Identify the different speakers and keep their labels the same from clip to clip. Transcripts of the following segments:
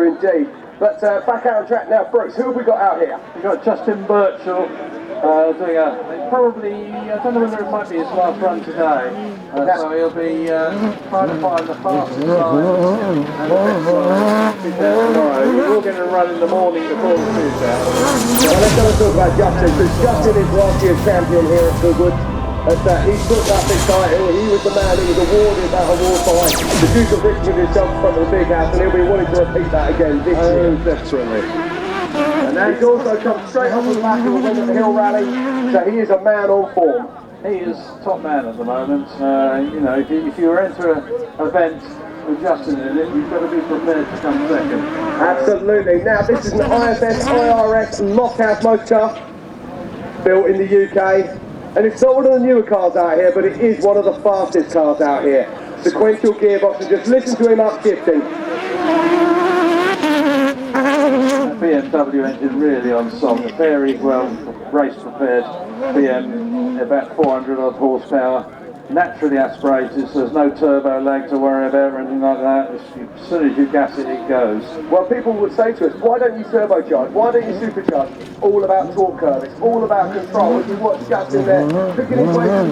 Speaker 1: indeed. But back out on track now, Brooks, who have we got out here?
Speaker 2: We've got Justin Birchall doing probably, I don't know whether it might be his last run today, so he'll be trying to find the fastest time and the best time tomorrow. We're all going to run in the morning before the shootout.
Speaker 1: Well, let's have a talk about Justin, because Justin is last year's champion here at Goodwood. He took that big title. He was the man who was awarded that award by the Duke of Richmond himself in front of the big house, and he'll be wanting to repeat that again this year.
Speaker 2: Definitely.
Speaker 1: And he's also come straight off the back of a win at the Hill Rally, so he is a man on form.
Speaker 2: He is top man at the moment. You know, if you were into an event with Justin in it, you've got to be prepared to come second.
Speaker 1: Absolutely. Now, this is an IFS IRS Lofthouse motor built in the UK. And it's not one of the newer cars out here, but it is one of the fastest cars out here. Sequential gearbox, and just listen to him up shifting.
Speaker 2: That BMW engine really on song, very well race prepared BM, about 400 odd horsepower, naturally aspirated, so there's no turbo lag to worry about or anything like that. As soon as you gas it, it goes.
Speaker 1: Well, people would say to us, why don't you turbocharge? Why don't you supercharge? It's all about torque curve, it's all about control. If you watch Justin there, picking his way through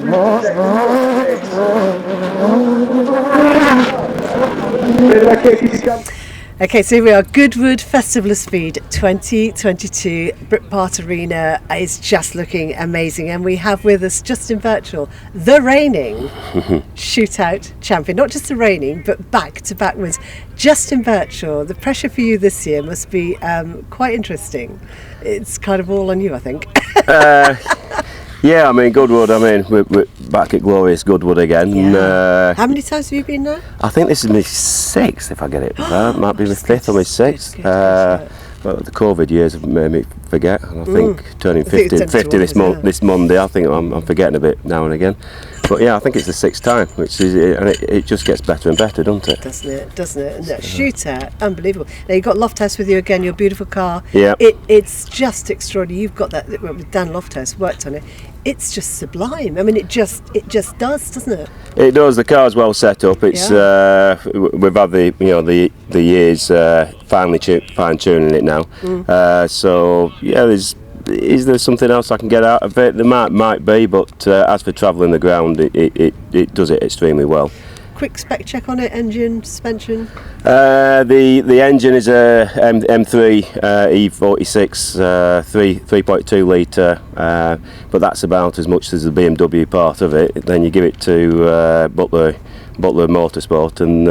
Speaker 1: the
Speaker 3: Okay, so here we are, Goodwood Festival of Speed 2022, Britpart Arena is just looking amazing, and we have with us Justin Birchall, the reigning shootout champion, not just the reigning, but back-to-back wins. Justin Birchall, the pressure for you this year must be quite interesting. It's kind of all on you, I think.
Speaker 4: Yeah, I mean, Goodwood, we're back at glorious Goodwood again.
Speaker 3: Yeah. How many times have you been there?
Speaker 4: I think this is my sixth, if I get it right. Might be my fifth or my sixth. Well, the COVID years have made me forget, and I think turning 50 this Monday, I think I'm forgetting a bit now and again. But yeah, I think it's the sixth time, which is, and it just gets better and better, doesn't it?
Speaker 3: Doesn't it? And that shootout, unbelievable. Now you've got Lofthouse with you again, your beautiful car.
Speaker 4: Yeah.
Speaker 3: It's just extraordinary. You've got that with Dan Lofthouse, worked on it. It's just sublime. I mean, it just does, doesn't it?
Speaker 4: It does. The car's well set up. It's we've had the years finally fine tuning it now. So yeah, is there something else I can get out of it? There might be, but as for travelling the ground, it does it extremely well.
Speaker 3: Quick spec check on it, engine, suspension?
Speaker 4: The engine is a M3 E46 3.2 litre, but that's about as much as the BMW part of it. Then you give it to Butler Motorsport, and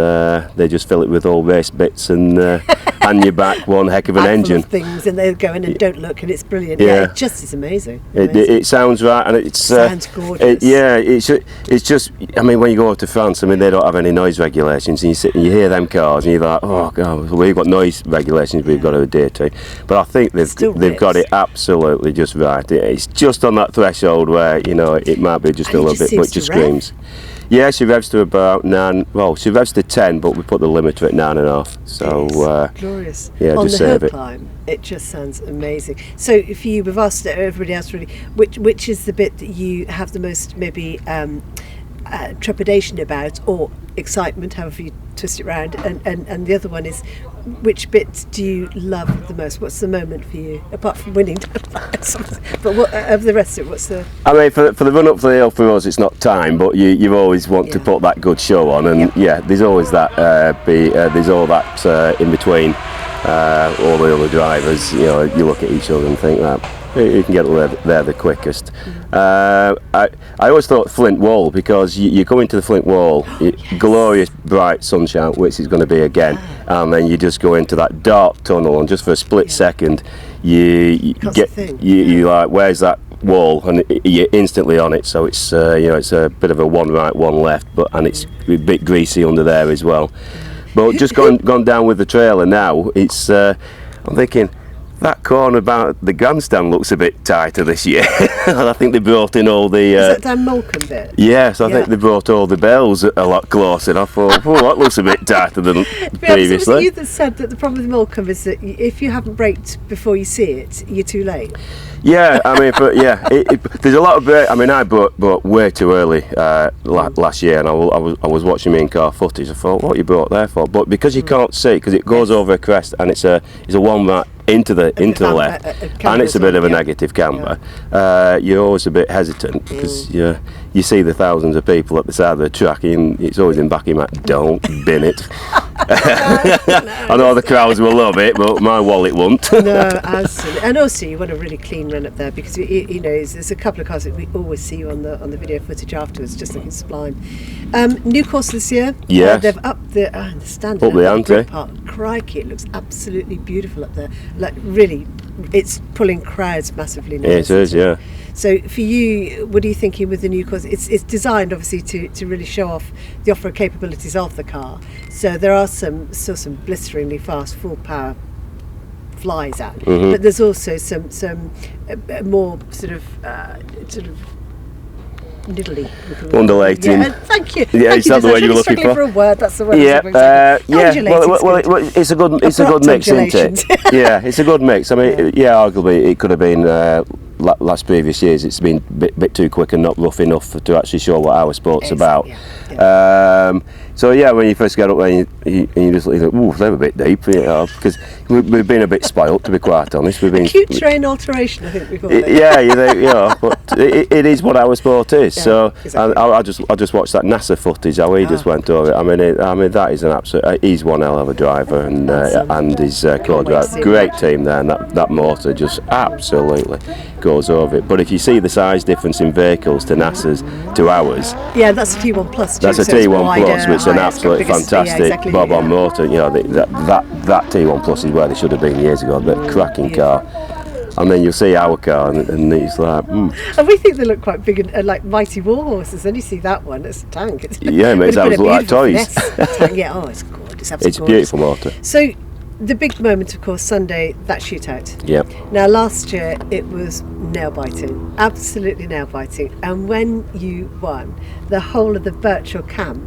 Speaker 4: they just fill it with all race bits and hand you back one heck of an engine.
Speaker 3: Things, and they go in and don't look, and it's brilliant. Yeah, it just is amazing.
Speaker 4: It sounds right, and it sounds
Speaker 3: gorgeous.
Speaker 4: It's just. I mean, when you go over to France, I mean, they don't have any noise regulations, and you sit and you hear them cars, and you're like, oh god, we've got noise regulations we've got to adhere to. But I think they've got it absolutely just right. It's just on that threshold where it might be just a little bit, but it just screams. Yeah, she revs to about 9. Well, she revs to 10, but we put the limiter at 9.5. So
Speaker 3: glorious.
Speaker 4: Yeah,
Speaker 3: on
Speaker 4: just
Speaker 3: the hill
Speaker 4: save it.
Speaker 3: Climb, it just sounds amazing. So, if we've asked everybody else really, which is the bit that you have the most maybe trepidation about, or excitement, however you twist it around, and the other one is, which bit do you love the most? What's the moment for you, apart from winning? But what of the rest of it? What's the?
Speaker 4: I mean, for the run up for the hill for us, it's not time, but you always want to put that good show on, and there's always that. There's all that in between all the other drivers. You look at each other and think that. You can get there the quickest. I always thought Flint Wall, because you come into the Flint Wall, glorious bright sunshine, which is going to be again, and then you just go into that dark tunnel, and just for a split second, you like, where's that wall, and you're instantly on it. So it's it's a bit of a one right, one left, and it's a bit greasy under there as well. But just gone down with the trailer now, it's I'm thinking, that corner about the grandstand looks a bit tighter this year. I think they brought in all the...
Speaker 3: Is that Dan Malcolm bit?
Speaker 4: Yes, I think they brought all the bells a lot closer. And I thought, oh, that looks a bit tighter than previously.
Speaker 3: It was you that said that the problem with Malcolm is that if you haven't braked before you see it, you're too late.
Speaker 4: Yeah, I mean, there's a lot of brake. I mean, I bought way too early last year, and I was watching me in car footage. I thought, what you brought there for? But because you can't see, because it goes over a crest, and it's a one mat into the left, and it's a bit of a negative camber. You're always a bit hesitant because you see the thousands of people at the side of the track, and it's always in back of your mind, don't bin it. I know the crowds will love it, but my wallet won't.
Speaker 3: No, absolutely. And also, you want a really clean run up there because you know there's a couple of cars that we always see you on the video footage afterwards, just looking sublime. New course this year.
Speaker 4: Yes.
Speaker 3: They've upped the standard.
Speaker 4: Up the ante.
Speaker 3: Britpart. Crikey, it looks absolutely beautiful up there. Like really, it's pulling crowds massively now.
Speaker 4: It is, yeah.
Speaker 3: So for you, what are you thinking with the new course? It's designed obviously to really show off the off-road capabilities of the car. So there are still some blisteringly fast full power flies out, but there's also some more sort of niddly,
Speaker 4: undulating.
Speaker 3: Yeah, thank you.
Speaker 4: Yeah, is that the word you were looking
Speaker 3: for a word? That's the word.
Speaker 4: Yeah, well, it's a good mix, isn't it? Yeah, it's a good mix. I mean, arguably it could have been last previous years. It's been a bit too quick and not rough enough to actually show what our sport's about. So when you first get up there, you just think, ooh, they're a bit deep, because we've been a bit spoilt, to be quite honest. We've been
Speaker 3: acute terrain alteration, I think we call it.
Speaker 4: But it is what our sport is. So exactly. And I just watched that NASA footage how he just went over it. I mean that is an absolute. He's one hell of a driver, and his co-driver, great team there, and that motor just absolutely goes over it. But if you see the size difference in vehicles to NASA's to ours,
Speaker 3: that's a T1 Plus.
Speaker 4: That's a T1 Plus, which is an absolutely fantastic bob-on motor. You know, that T1 Plus is where they should have been years ago. The cracking car. And then you'll see our car, and it's like.
Speaker 3: And we think they look quite big and like mighty war horses. Then you see that one, it's a tank. It
Speaker 4: makes ours look like toys.
Speaker 3: It's gorgeous.
Speaker 4: It's a beautiful motor.
Speaker 3: So, the big moment, of course, Sunday, that shootout.
Speaker 4: Yep.
Speaker 3: Now, last year it was nail-biting, absolutely nail-biting. And when you won, the whole of the Birchall camp,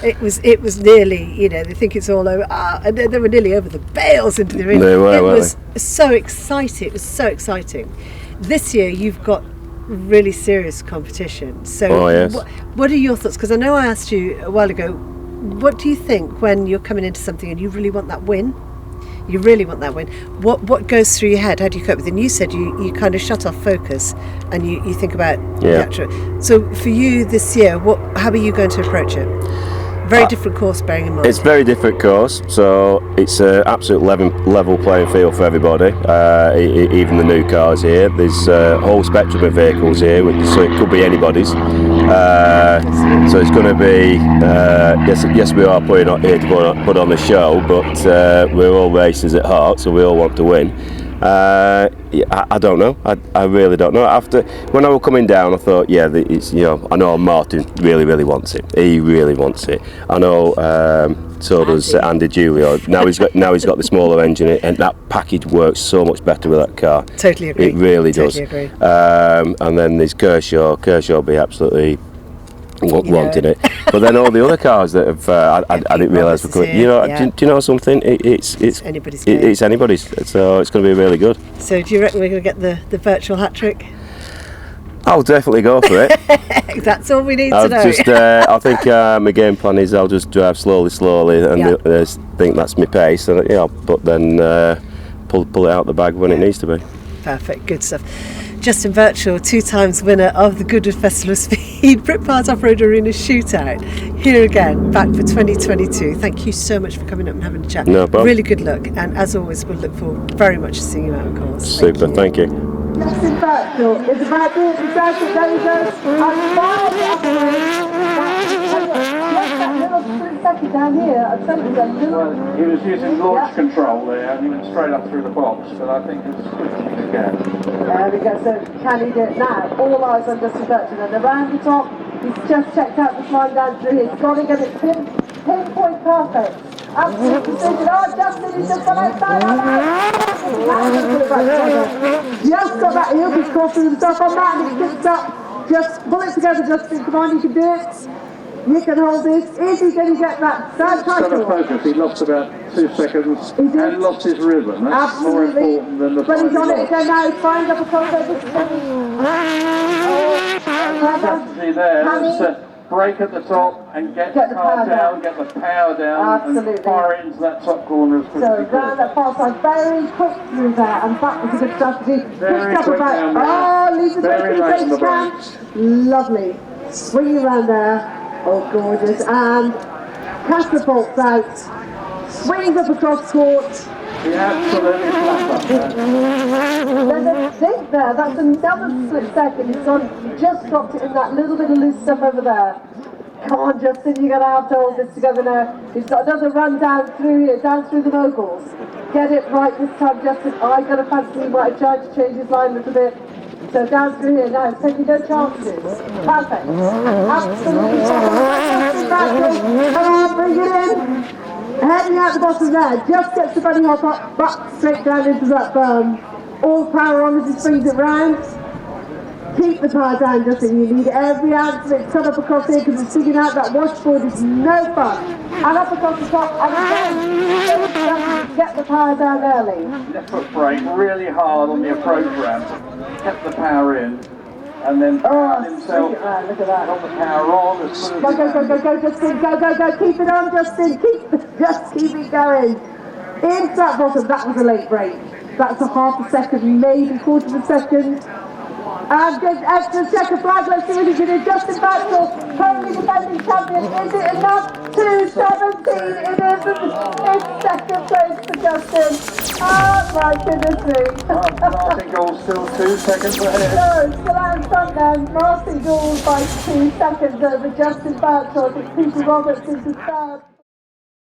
Speaker 3: it was nearly, they think it's all over. And they were nearly over the bales into the arena. It was so exciting. It was so exciting. This year you've got really serious competition. So, what are your thoughts? Because I know I asked you a while ago, what do you think when you're coming into something and you really want that win? You really want that win. What goes through your head? How do you cope with it? And you said you kind of shut off focus and you think about the actual. So for you this year, how are you going to approach it? Very different course, bearing in mind. It's a very different course, so it's an absolute level playing field for everybody. Even the new cars here. There's a whole spectrum of vehicles here, so it could be anybody's. So it's going to be yes, we are putting on here to put on the show, but we're all racers at heart, so we all want to win. I don't know. I really don't know. After when I was coming down, I thought, it's I know Martin really wants it. He really wants it. I know. So does Andy Giulio. Now he's got the smaller engine, and that package works so much better with that car. Totally agree.
Speaker 4: It really does.
Speaker 3: Totally agree.
Speaker 4: And then there's Kershaw. Kershaw will be absolutely wanting it. But then all the other cars that have I didn't realise were coming. Do you know something? It's anybody's. It's anybody's. So it's going to be really good. So do you reckon we're going to get the virtual hat trick? I'll definitely go for it.
Speaker 3: That's all we need to know.
Speaker 4: I think my game plan is I'll just drive slowly, and think that's my pace, and but then pull it out the bag when it needs to be.
Speaker 3: Perfect, good stuff. Justin Birchall, 2-times winner of the Goodwood Festival of Speed, Britpart Off Road Arena shootout. Here again, back for 2022. Thank you so much for coming up and having a chat.
Speaker 4: No problem.
Speaker 3: Really good luck, and as always, we'll look forward very much to seeing you out of course.
Speaker 4: Super, thank you.
Speaker 1: Justin Birchall is about to introduce down here.
Speaker 2: He was using launch control there, and he went straight up through the box, but I think it was as quick as he could get.
Speaker 1: There we go, so can he do it now? All eyes on Justin Birchall, and around the top, he's just checked out the slide down through here. He's got to get it pinpoint perfect. Absolute precision. Oh, Justin, he's just gone outside.
Speaker 5: Just got that heel, he's crossing himself on that and he kicks up. Just pull it together, Justin, come on, you can do it. You can hold this. Is he going to get that third
Speaker 2: Sort of
Speaker 5: title?
Speaker 2: focus, he lost about 2 seconds and lost his rhythm. That's more
Speaker 5: Absolutely.
Speaker 2: important than the
Speaker 5: But he's on it
Speaker 2: final
Speaker 5: again now, he's firing up a cross over the
Speaker 2: strategy there is to brake at the top and get the car down, get the power down,
Speaker 5: Absolutely.
Speaker 2: and fire into that top corner as quick
Speaker 5: So
Speaker 2: as you
Speaker 5: round
Speaker 2: can.
Speaker 5: that far side, very quick through there, and that was a good strategy.
Speaker 2: Very
Speaker 5: Picked up
Speaker 2: quick
Speaker 5: about,
Speaker 2: down there.
Speaker 5: leaves the
Speaker 2: Very
Speaker 5: brake
Speaker 2: late
Speaker 5: in
Speaker 2: on
Speaker 5: the
Speaker 2: the
Speaker 5: brakes. Lovely. Swinging around there. Oh, gorgeous. And catapults out. Swings up across court.
Speaker 2: He absolutely flat up there.
Speaker 5: There's a dink there. That's another split second. He's just dropped it in that little bit of loose stuff over there. Come on, Justin, you're going to have to hold this together now. He's got another run down through here, down through the moguls. Get it right this time, Justin. I got a fancy he might have tried to change his line a little bit. So down through here now, taking no chances. Perfect. Absolutely. Come on, bring it in. Heading out the bottom there, just gets the bunny hop up, but straight down into that berm. All power on as he springs it round. Keep the power down, Justin. You need every ounce of it. Turn up across here because it's digging out that washboard is no fun. And up across the top, and again, get the power down early.
Speaker 2: Left foot brake really hard on the approach ramp. Kept the power in. And then found himself
Speaker 5: look at that.
Speaker 2: got the power on as soon as
Speaker 5: Go, Justin, go. Keep it on, Justin. Just keep it going. Into that bottom, that was a late break. That's a half a second, maybe quarter of a second. And good extra checker flag, let's see what he can do. Justin Birchall, currently defending champion. Is it enough? 2:17, it is. It's second place for Justin. Oh my goodness me.
Speaker 2: Martin Gall's still 2 seconds ahead.
Speaker 5: No, still out in front then. Martin Gould by 2 seconds over Justin Birchall. I think Peter Roberts is the third.